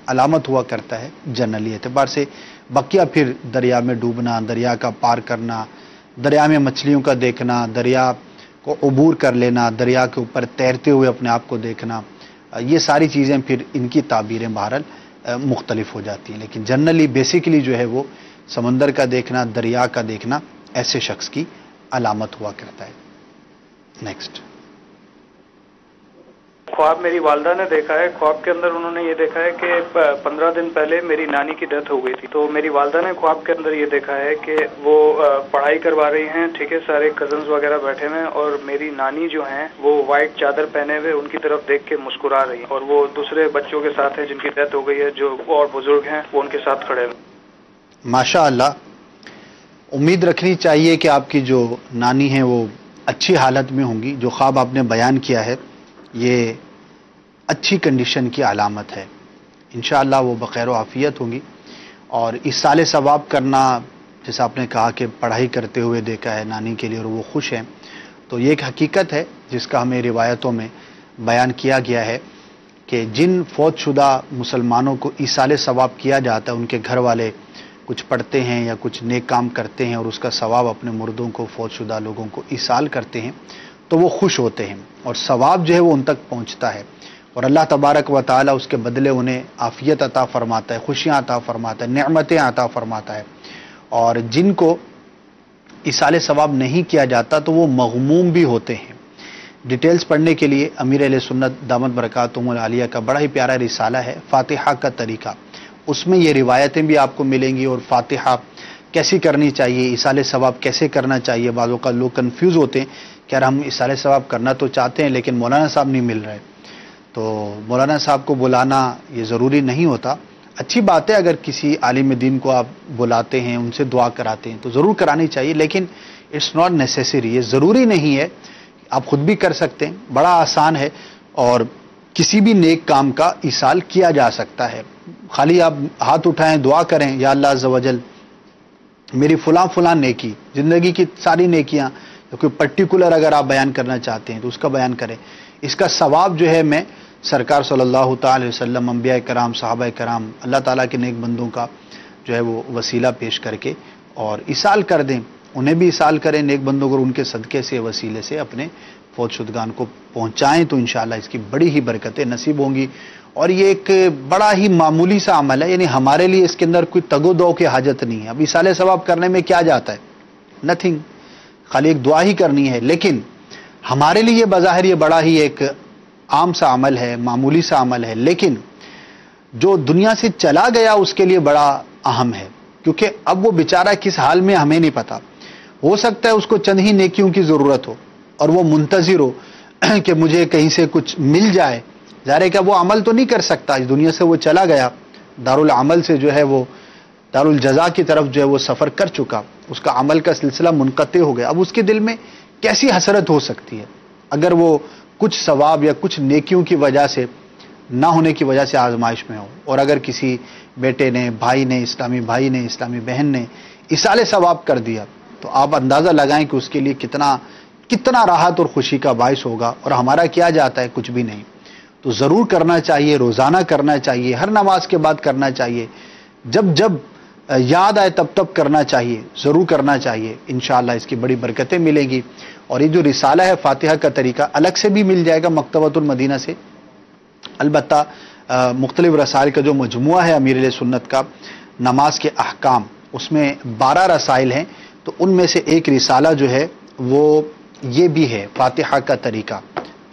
Speaker 3: علامت ہوا کرتا ہے جنرلی اعتبار سے. بقیہ پھر دریا میں ڈوبنا، دریا کا پار کرنا، دریا میں مچھلیوں کا دیکھنا، دریا کو عبور کر لینا، دریا کے اوپر تیرتے ہوئے اپنے آپ کو دیکھنا، یہ ساری چیزیں پھر ان کی تعبیریں بہرحال مختلف ہو جاتی ہیں. لیکن جنرلی بیسیکلی جو ہے وہ سمندر کا دیکھنا، دریا کا دیکھنا ایسے شخص کی علامت ہوا کرتا ہے. نیکسٹ.
Speaker 12: خواب میری والدہ نے دیکھا ہے. خواب کے اندر انہوں نے یہ دیکھا ہے کہ 15 دن پہلے میری نانی کی ڈیتھ ہو گئی تھی. تو میری والدہ نے خواب کے اندر یہ دیکھا ہے کہ وہ پڑھائی کروا رہی ہیں، ٹھیک ہے، سارے کزنز وغیرہ بیٹھے ہوئے، اور میری نانی جو ہیں وہ وائٹ چادر پہنے ہوئے ان کی طرف دیکھ کے مسکرا رہی ہیں، اور وہ دوسرے بچوں کے ساتھ ہیں جن کی ڈیتھ ہو گئی ہے، جو اور بزرگ ہیں وہ ان کے ساتھ کھڑے ہیں.
Speaker 3: ماشاء اللہ. امید رکھنی چاہیے کہ آپ کی جو نانی ہیں وہ اچھی حالت میں ہوں گی. جو خواب آپ نے بیان کیا ہے یہ اچھی کنڈیشن کی علامت ہے. انشاءاللہ وہ بخیر و عافیت ہوں گی. اور اس سال ثواب کرنا، جیسا آپ نے کہا کہ پڑھائی کرتے ہوئے دیکھا ہے نانی کے لیے اور وہ خوش ہیں، تو یہ ایک حقیقت ہے جس کا ہمیں روایتوں میں بیان کیا گیا ہے کہ جن فوت شدہ مسلمانوں کو ایصال ثواب کیا جاتا ہے، ان کے گھر والے کچھ پڑھتے ہیں یا کچھ نیک کام کرتے ہیں اور اس کا ثواب اپنے مردوں کو، فوت شدہ لوگوں کو ایصال کرتے ہیں، تو وہ خوش ہوتے ہیں اور ثواب جو ہے وہ ان تک پہنچتا ہے. اور اللہ تبارک و تعالی اس کے بدلے انہیں عافیت عطا فرماتا ہے، خوشیاں عطا فرماتا ہے، نعمتیں عطا فرماتا ہے. اور جن کو ایصال ثواب نہیں کیا جاتا تو وہ مغموم بھی ہوتے ہیں. ڈیٹیلز پڑھنے کے لیے امیر اہل سنت دامت برکاتہم العالیہ کا بڑا ہی پیارا رسالہ ہے فاتحہ کا طریقہ. اس میں یہ روایتیں بھی آپ کو ملیں گی اور فاتحہ کیسی کرنی چاہیے، ایصال ثواب کیسے کرنا چاہیے. بعض اوقات لوگ کنفیوز ہوتے ہیں کہ یار ہم ایصال ثواب کرنا تو چاہتے ہیں لیکن مولانا صاحب نہیں مل رہے. تو مولانا صاحب کو بلانا یہ ضروری نہیں ہوتا. اچھی بات ہے اگر کسی عالم دین کو آپ بلاتے ہیں، ان سے دعا کراتے ہیں تو ضرور کرانی چاہیے، لیکن اٹس ناٹ نیسیسری، یہ ضروری نہیں ہے. آپ خود بھی کر سکتے ہیں، بڑا آسان ہے اور کسی بھی نیک کام کا ایصال کیا جا سکتا ہے. خالی آپ ہاتھ اٹھائیں، دعا کریں، یا اللہ عز و جل میری فلاں نیکی، زندگی کی ساری نیکیاں، کوئی پرٹیکولر اگر آپ بیان کرنا چاہتے ہیں تو اس کا بیان کریں. اس کا ثواب جو ہے میں سرکار صلی اللہ تعالی وسلم، انبیاء کرام، صحابہ کرام، اللہ تعالیٰ کے نیک بندوں کا جو ہے وہ وسیلہ پیش کر کے اور ایصال کر دیں. انہیں بھی ایصال کریں نیک بندوں کو، ان کے صدقے سے، وسیلے سے اپنے فوت شدگان کو پہنچائیں تو انشاءاللہ اس کی بڑی ہی برکتیں نصیب ہوں گی. اور یہ ایک بڑا ہی معمولی سا عمل ہے، یعنی ہمارے لیے اس کے اندر کوئی تگ و دو کی حاجت نہیں ہے. اب ایصال ثواب کرنے میں کیا جاتا ہے؟ نتھنگ، خالی ایک دعا ہی کرنی ہے. لیکن ہمارے لیے بظاہر یہ بڑا ہی ایک عام سا عمل ہے، معمولی سا عمل ہے، لیکن جو دنیا سے چلا گیا اس کے لیے بڑا اہم ہے، کیونکہ اب وہ بیچارہ کس حال میں ہمیں نہیں پتا. ہو سکتا ہے اس کو چند ہی نیکیوں کی ضرورت ہو اور وہ منتظر ہو کہ مجھے کہیں سے کچھ مل جائے. ظاہر ہے کہ وہ عمل تو نہیں کر سکتا، اس دنیا سے وہ چلا گیا، دارالعمل سے جو ہے وہ دارالجزا کی طرف جو ہے وہ سفر کر چکا، اس کا عمل کا سلسلہ منقطع ہو گیا. اب اس کے دل میں کیسی حسرت ہو سکتی ہے اگر وہ کچھ ثواب یا کچھ نیکیوں کی وجہ سے نہ ہونے کی وجہ سے آزمائش میں ہو. اور اگر کسی بیٹے نے، بھائی نے، اسلامی بھائی نے، اسلامی بہن نے ایصال ثواب کر دیا تو آپ اندازہ لگائیں کہ اس کے لیے کتنا راحت اور خوشی کا باعث ہوگا. اور ہمارا کیا جاتا ہے؟ کچھ بھی نہیں. تو ضرور کرنا چاہیے، روزانہ کرنا چاہیے، ہر نماز کے بعد کرنا چاہیے، جب یاد آئے تب کرنا چاہیے، ضرور کرنا چاہیے. انشاءاللہ اس کی بڑی برکتیں ملیں گی. اور یہ جو رسالہ ہے فاتحہ کا طریقہ الگ سے بھی مل جائے گا مکتبۃ المدینہ سے. البتہ مختلف رسائل کا جو مجموعہ ہے امیر اہل سنت کا، نماز کے احکام، اس میں 12 رسائل ہیں، تو ان میں سے ایک رسالہ جو ہے وہ یہ بھی ہے فاتحہ کا طریقہ.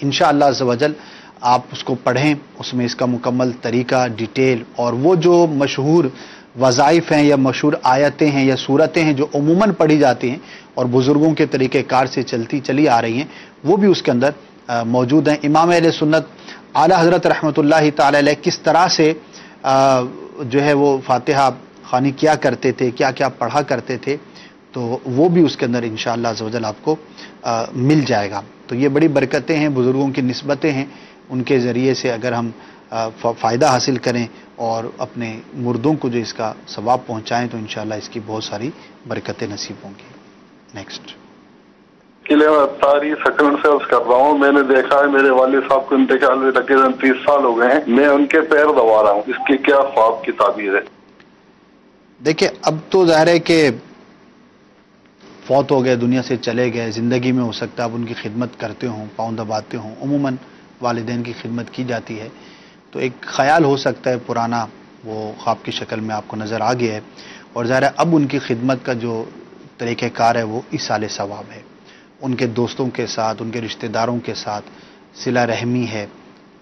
Speaker 3: انشاءاللہ عز و جل آپ اس کو پڑھیں، اس میں اس کا مکمل طریقہ، ڈیٹیل، اور وہ جو مشہور وظائف ہیں یا مشہور آیتیں ہیں یا صورتیں ہیں جو عموماً پڑھی جاتی ہیں اور بزرگوں کے طریقہ کار سے چلی آ رہی ہیں، وہ بھی اس کے اندر موجود ہیں. امام اہل سنت اعلیٰ حضرت رحمۃ اللہ تعالی علیہ کس طرح سے جو ہے وہ فاتحہ خوانی کیا کرتے تھے، کیا کیا پڑھا کرتے تھے، تو وہ بھی اس کے اندر انشاءاللہ عز و جل آپ کو مل جائے گا. تو یہ بڑی برکتیں ہیں، بزرگوں کی نسبتیں ہیں، ان کے ذریعے سے اگر ہم فائدہ حاصل کریں اور اپنے مردوں کو جو اس کا ثواب پہنچائیں تو انشاءاللہ اس کی بہت ساری برکتیں نصیب ہوں گی. نیکسٹ.
Speaker 5: تاریخ سکنڈ سے عرض کر رہا ہوں، میں نے دیکھا ہے میرے والد صاحب کو انتقال میں تقریباً 30 سال ہو گئے ہیں، میں ان کے پیر دبا رہا ہوں، اس کی کیا خواب کی تعبیر ہے؟
Speaker 3: دیکھیں اب تو ظاہر ہے کہ فوت ہو گئے، دنیا سے چلے گئے، زندگی میں ہو سکتا ہے آپ ان کی خدمت کرتے ہوں، پاؤں دباتے ہوں. عموماً والدین کی خدمت کی جاتی ہے، تو ایک خیال ہو سکتا ہے پرانا، وہ خواب کی شکل میں آپ کو نظر آ گیا ہے. اور ظاہر ہے اب ان کی خدمت کا جو طریقہ کار ہے وہ ایصال ثواب ہے. ان کے دوستوں کے ساتھ، ان کے رشتہ داروں کے ساتھ صلہ رحمی ہے،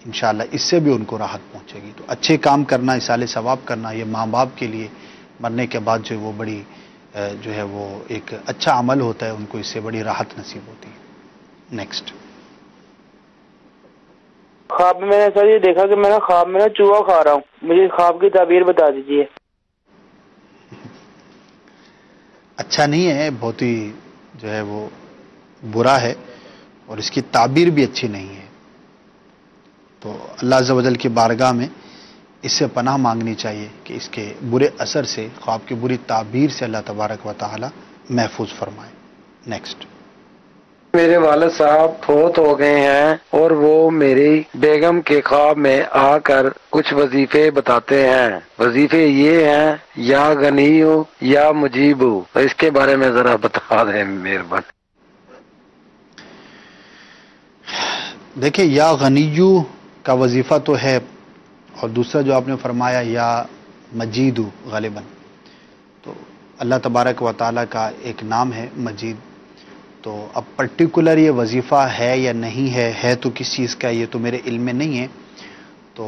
Speaker 3: انشاءاللہ اس سے بھی ان کو راحت پہنچے گی. تو اچھے کام کرنا، ایصال ثواب کرنا، یہ ماں باپ کے لیے مرنے کے بعد جو وہ بڑی جو ہے وہ ایک اچھا عمل ہوتا ہے، ان کو اس سے بڑی راحت نصیب ہوتی ہے. نیکسٹ.
Speaker 13: خواب میں نے سر یہ دیکھا کہ میں خواب میں چوہا کھا رہا ہوں، مجھے خواب کی تعبیر بتا دیجیے.
Speaker 3: اچھا نہیں ہے، بہت ہی جو ہے وہ برا ہے اور اس کی تعبیر بھی اچھی نہیں ہے. تو اللہ عز و جل کی بارگاہ میں اس سے پناہ مانگنی چاہیے کہ اس کے برے اثر سے، خواب کی بری تعبیر سے اللہ تبارک و تعالی محفوظ فرمائے. نیکسٹ.
Speaker 9: میرے والد صاحب فوت ہو گئے ہیں اور وہ میری بیگم کے خواب میں آ کر کچھ وظیفے بتاتے ہیں. وظیفے یہ ہیں یا غنیو یا مجیبو، اس کے بارے میں ذرا بتا دیں مہربانی.
Speaker 3: دیکھیں یا غنیو کا وظیفہ تو ہے، اور دوسرا جو آپ نے فرمایا یا مجید غالباً، تو اللہ تبارک و تعالیٰ کا ایک نام ہے مجید. تو اب پرٹیکولر یہ وظیفہ ہے یا نہیں ہے تو کس چیز کا یہ تو میرے علم میں نہیں ہے، تو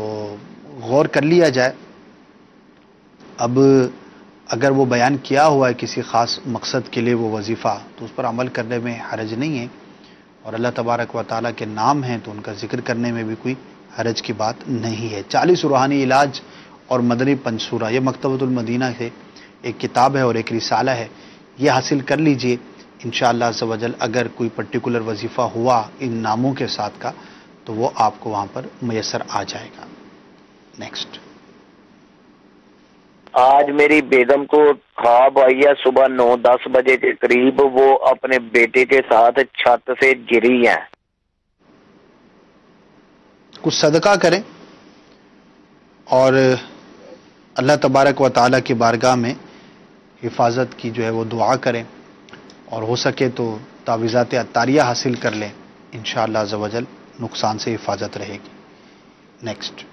Speaker 3: غور کر لیا جائے. اب اگر وہ بیان کیا ہوا ہے کسی خاص مقصد کے لیے وہ وظیفہ، تو اس پر عمل کرنے میں حرج نہیں ہے، اور اللہ تبارک و تعالیٰ کے نام ہیں تو ان کا ذکر کرنے میں بھی کوئی حرج کی بات نہیں ہے. 40 روحانی علاج اور مدنی پنسورہ، یہ مکتبۃ المدینہ سے ایک کتاب ہے اور ایک رسالہ ہے، یہ حاصل کر لیجئے انشاءاللہ عز و جل. اگر کوئی پرٹیکولر وظیفہ ہوا ان ناموں کے ساتھ کا تو وہ آپ کو وہاں پر میسر آ جائے گا. نیکسٹ.
Speaker 14: آج میری بیگم کو خواب آئی ہے صبح 9-10 بجے کے قریب، وہ اپنے بیٹے کے ساتھ چھت سے گری ہیں.
Speaker 3: کچھ صدقہ کریں اور اللہ تبارک و تعالیٰ کی بارگاہ میں حفاظت کی جو ہے وہ دعا کریں، اور ہو سکے تو تعویذات عطاریہ حاصل کر لیں، انشاءاللہ عز و جل نقصان سے حفاظت رہے گی. نیکسٹ.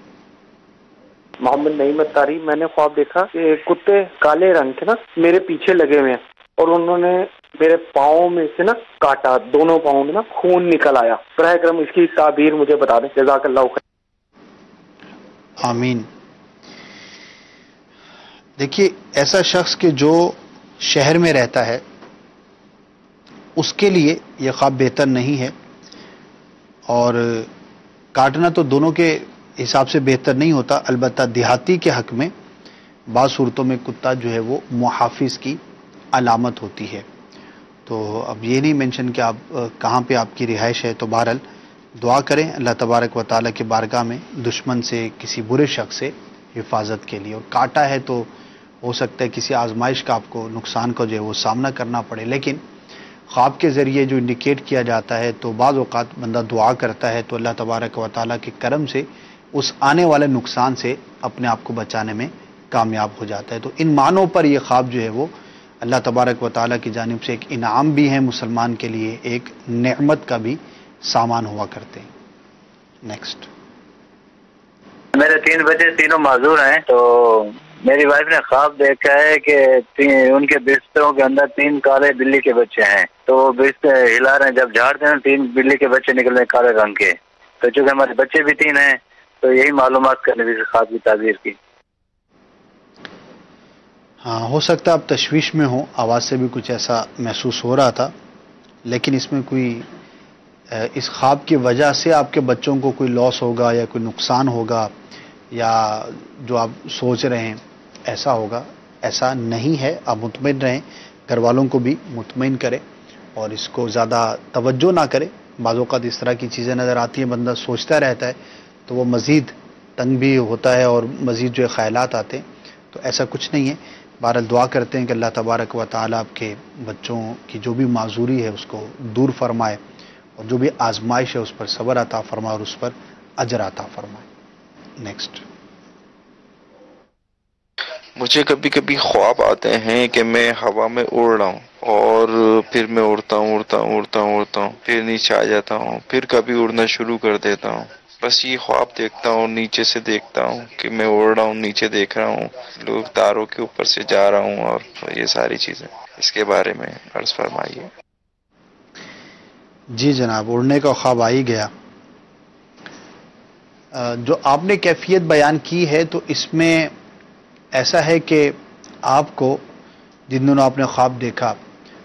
Speaker 13: محمد نعیم اتاری. میں نے خواب دیکھا کہ کتے کالے رنگ کے نا میرے پیچھے لگے ہوئے ہیں، اور انہوں نے میرے پاؤں میں سے نا کاٹا، دونوں پاؤں میں نا خون نکل آیا. براہ کرم اس کی تعبیر مجھے بتا دیں، جزاک اللہ خیر.
Speaker 3: آمین. دیکھیے، ایسا شخص کہ جو شہر میں رہتا ہے اس کے لیے یہ خواب بہتر نہیں ہے، اور کاٹنا تو دونوں کے حساب سے بہتر نہیں ہوتا. البتہ دیہاتی کے حق میں بعض صورتوں میں کتا جو ہے وہ محافظ کی علامت ہوتی ہے. تو اب یہ نہیں مینشن کہ آپ کہاں پہ آپ کی رہائش ہے. تو بہرحال دعا کریں اللہ تبارک و تعالیٰ کی بارگاہ میں دشمن سے، کسی برے شخص سے حفاظت کے لیے. اور کاٹا ہے تو ہو سکتا ہے کسی آزمائش کا آپ کو نقصان کا جو ہے وہ سامنا کرنا پڑے. لیکن خواب کے ذریعے جو انڈیکیٹ کیا جاتا ہے تو بعض اوقات بندہ دعا کرتا ہے تو اللہ تبارک و تعالیٰ کے کرم سے اس آنے والے نقصان سے اپنے آپ کو بچانے میں کامیاب ہو جاتا ہے. تو ان معنوں پر یہ خواب جو ہے وہ اللہ تبارک و تعالیٰ کی جانب سے ایک انعام بھی ہے مسلمان کے لیے، ایک نعمت کا بھی سامان ہوا کرتے ہیں. نیکسٹ.
Speaker 15: میرے 3 بچے تینوں معذور ہیں، تو میری وائف نے خواب دیکھا ہے کہ ان کے بستروں کے اندر 3 کالے بلی کے بچے ہیں، تو وہ بستر ہلا رہے ہیں، جب جھاڑتے ہیں 3 بلی کے بچے نکل رہے ہیں کالے رنگ کے. تو چونکہ ہمارے بچے بھی 3 ہیں تو یہی معلومات کرنے بھی خواب کی تعبیر کی.
Speaker 3: ہاں، ہو سکتا ہے آپ تشویش میں ہوں، آواز سے بھی کچھ ایسا محسوس ہو رہا تھا، لیکن اس میں کوئی اس خواب کی وجہ سے آپ کے بچوں کو کوئی لاس ہوگا یا کوئی نقصان ہوگا یا جو آپ سوچ رہے ہیں ایسا ہوگا، ایسا نہیں ہے. آپ مطمئن رہیں، گھر والوں کو بھی مطمئن کریں اور اس کو زیادہ توجہ نہ کریں. بعض اوقات اس طرح کی چیزیں نظر آتی ہیں، بندہ سوچتا رہتا ہے تو وہ مزید تنگ بھی ہوتا ہے اور مزید جو خیالات آتے ہیں. تو ایسا کچھ نہیں ہے. بہرحال دعا کرتے ہیں کہ اللہ تبارک و تعالیٰ آپ کے بچوں کی جو بھی معذوری ہے اس کو دور فرمائے، اور جو بھی آزمائش ہے اس پر صبر عطا فرمائے اور اس پر اجر عطا فرمائے. نیکسٹ.
Speaker 16: مجھے کبھی کبھی خواب آتے ہیں کہ میں ہوا میں اڑ رہا ہوں، اور پھر میں اڑتا ہوں، پھر نیچے آ جاتا ہوں، پھر کبھی اڑنا شروع کر دیتا ہوں. بس یہ خواب دیکھتا ہوں، نیچے سے دیکھتا ہوں کہ میں اڑ رہا ہوں، نیچے دیکھ رہا ہوں، لوگ تاروں کے اوپر سے جا رہا ہوں، اور یہ ساری چیزیں. اس کے بارے میں عرض فرمائیے.
Speaker 3: جی جناب، اڑنے کا خواب آ ہی گیا. جو آپ نے کیفیت بیان کی ہے تو اس میں ایسا ہے کہ آپ کو جن دنوں آپ نے خواب دیکھا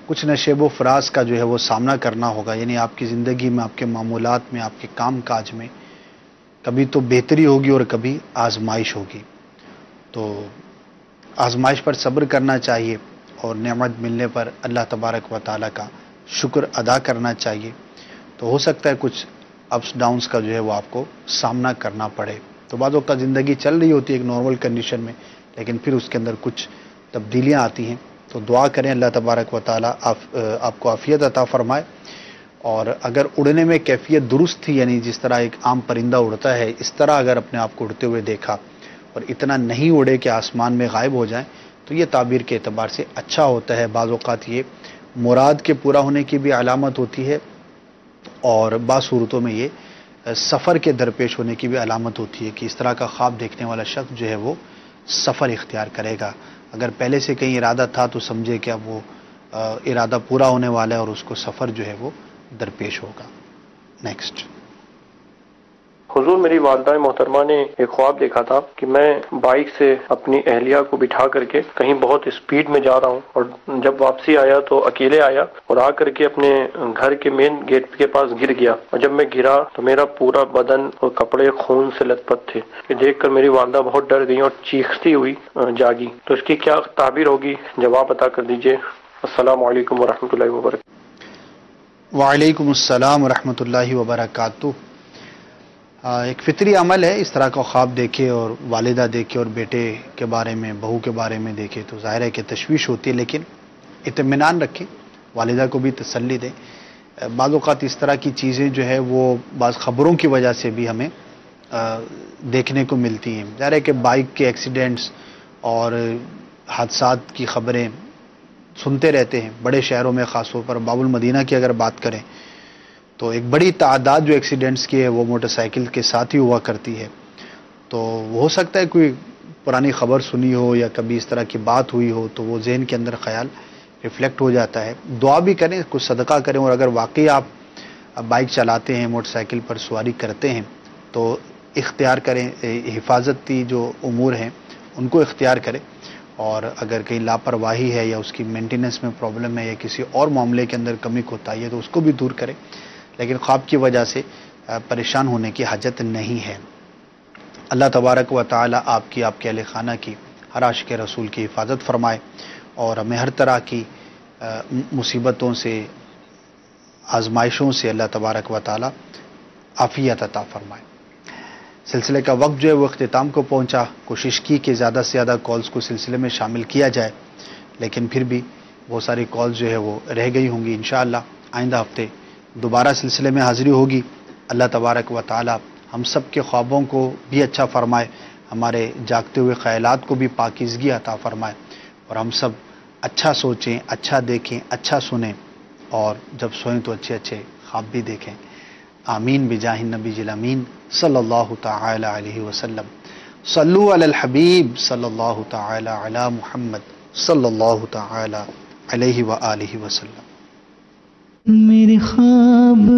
Speaker 3: کچھ نشیب و فراز کا جو ہے وہ سامنا کرنا ہوگا. یعنی آپ کی زندگی میں، آپ کے معمولات میں، آپ کے کام کاج میں کبھی تو بہتری ہوگی اور کبھی آزمائش ہوگی. تو آزمائش پر صبر کرنا چاہیے اور نعمت ملنے پر اللہ تبارک و تعالیٰ کا شکر ادا کرنا چاہیے. تو ہو سکتا ہے کچھ اپس ڈاؤنس کا جو ہے وہ آپ کو سامنا کرنا پڑے. تو بعض اوقات زندگی چل رہی ہوتی ہے ایک نارمل کنڈیشن میں، لیکن پھر اس کے اندر کچھ تبدیلیاں آتی ہیں. تو دعا کریں اللہ تبارک و تعالیٰ آپ کو عافیت عطا فرمائے. اور اگر اڑنے میں کیفیت درست تھی، یعنی جس طرح ایک عام پرندہ اڑتا ہے اس طرح اگر اپنے آپ کو اڑتے ہوئے دیکھا اور اتنا نہیں اڑے کہ آسمان میں غائب ہو جائیں، تو یہ تعبیر کے اعتبار سے اچھا ہوتا ہے. بعض اوقات یہ مراد کے پورا ہونے کی بھی علامت ہوتی ہے، اور بعض صورتوں میں یہ سفر کے درپیش ہونے کی بھی علامت ہوتی ہے کہ اس طرح کا خواب دیکھنے والا شخص جو ہے وہ سفر اختیار کرے گا. اگر پہلے سے کہیں ارادہ تھا تو سمجھے کہ اب وہ ارادہ پورا ہونے والا ہے اور اس کو سفر جو ہے وہ درپیش ہوگا. نیکسٹ.
Speaker 17: حضور، میری والدہ محترمہ نے ایک خواب دیکھا تھا کہ میں بائک سے اپنی اہلیہ کو بٹھا کر کے کہیں بہت اسپیڈ میں جا رہا ہوں، اور جب واپسی آیا تو اکیلے آیا اور آ کر کے اپنے گھر کے مین گیٹ کے پاس گر گیا، اور جب میں گرا تو میرا پورا بدن اور کپڑے خون سے لت پت تھے. یہ دیکھ کر میری والدہ بہت ڈر گئی اور چیختی ہوئی جاگی. تو اس کی کیا تعبیر ہوگی، جواب عطا کر دیجیے. السلام علیکم ورحمۃ اللہ وبرکاتہ.
Speaker 3: وعلیکم السلام ورحمۃ اللہ وبرکاتہ. ایک فطری عمل ہے اس طرح کا خواب دیکھے اور والدہ دیکھے اور بیٹے کے بارے میں، بہو کے بارے میں دیکھے تو ظاہر ہے کہ تشویش ہوتی ہے، لیکن اطمینان رکھیں، والدہ کو بھی تسلی دیں. بعض اوقات اس طرح کی چیزیں جو ہے وہ بعض خبروں کی وجہ سے بھی ہمیں دیکھنے کو ملتی ہیں. ظاہر ہے کہ بائک کے ایکسیڈنٹس اور حادثات کی خبریں سنتے رہتے ہیں بڑے شہروں میں، خاص طور پر باب المدینہ کی اگر بات کریں تو ایک بڑی تعداد جو ایکسیڈنٹس کی ہے وہ موٹر سائیکل کے ساتھ ہی ہوا کرتی ہے. تو ہو سکتا ہے کوئی پرانی خبر سنی ہو یا کبھی اس طرح کی بات ہوئی ہو تو وہ ذہن کے اندر خیال ریفلیکٹ ہو جاتا ہے. دعا بھی کریں، کچھ صدقہ کریں، اور اگر واقعی آپ بائک چلاتے ہیں، موٹر سائیکل پر سواری کرتے ہیں تو اختیار کریں، حفاظتی جو امور ہیں ان کو اختیار کریں. اور اگر کہیں لاپرواہی ہے یا اس کی مینٹیننس میں پرابلم ہے یا کسی اور معاملے کے اندر کمی کوتاہی ہے تو اس کو بھی دور کریں، لیکن خواب کی وجہ سے پریشان ہونے کی حاجت نہیں ہے. اللہ تبارک و تعالی آپ کی، آپ کے اہل خانہ کی، ہر عاشق رسول کی حفاظت فرمائے اور ہمیں ہر طرح کی مصیبتوں سے، آزمائشوں سے اللہ تبارک و تعالی عافیت عطا فرمائے. سلسلے کا وقت جو ہے وہ اختتام کو پہنچا. کوشش کی کہ زیادہ سے زیادہ کالز کو سلسلے میں شامل کیا جائے، لیکن پھر بھی بہت ساری کالز جو ہے وہ رہ گئی ہوں گی. انشاءاللہ آئندہ ہفتے دوبارہ سلسلے میں حاضری ہوگی. اللہ تبارک و تعالی ہم سب کے خوابوں کو بھی اچھا فرمائے، ہمارے جاگتے ہوئے خیالات کو بھی پاکیزگی عطا فرمائے، اور ہم سب اچھا سوچیں، اچھا دیکھیں، اچھا سنیں، اور جب سوئیں تو اچھے اچھے خواب بھی دیکھیں. آمین بجاہ النبی الامین صلی اللہ تعالی علیہ وسلم. صلو علی الحبیب صلی اللہ تعالی علی محمد صلی اللہ تعالی علیہ وآلہ وسلم.
Speaker 2: میرے خواب